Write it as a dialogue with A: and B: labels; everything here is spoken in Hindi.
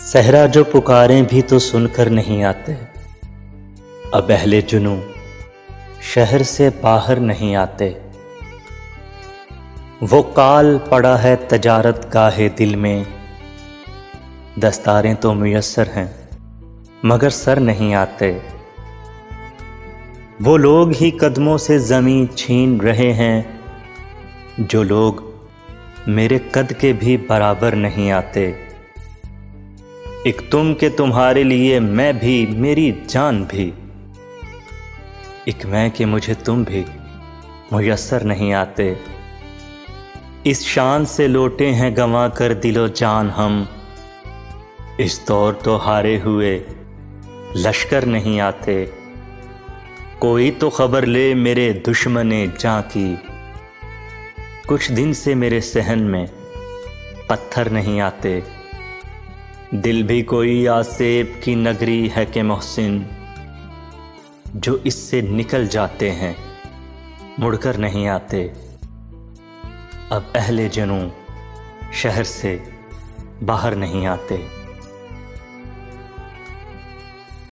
A: सहरा जो पुकारें भी तो सुनकर नहीं आते। अब अहले जुनू शहर से बाहर नहीं आते। वो काल पड़ा है तजारत गाहे दिल में। दस्तारें तो मुयस्सर हैं मगर सर नहीं आते। वो लोग ही कदमों से ज़मीं छीन रहे हैं जो लोग मेरे कद के भी बराबर नहीं आते। एक तुम के तुम्हारे लिए मैं भी, मेरी जान भी। एक मैं कि मुझे तुम भी मुयस्सर नहीं आते। इस शान से लौटे हैं गंवा कर दिलो जान हम। इस दौर तो हारे हुए लश्कर नहीं आते। कोई तो खबर ले मेरे दुश्मने जां की। कुछ दिन से मेरे सहन में पत्थर नहीं आते। दिल भी कोई आसेब की नगरी है कि मोहसिन, जो इससे निकल जाते हैं मुड़कर नहीं आते। अब अहले जुनू शहर से बाहर नहीं आते।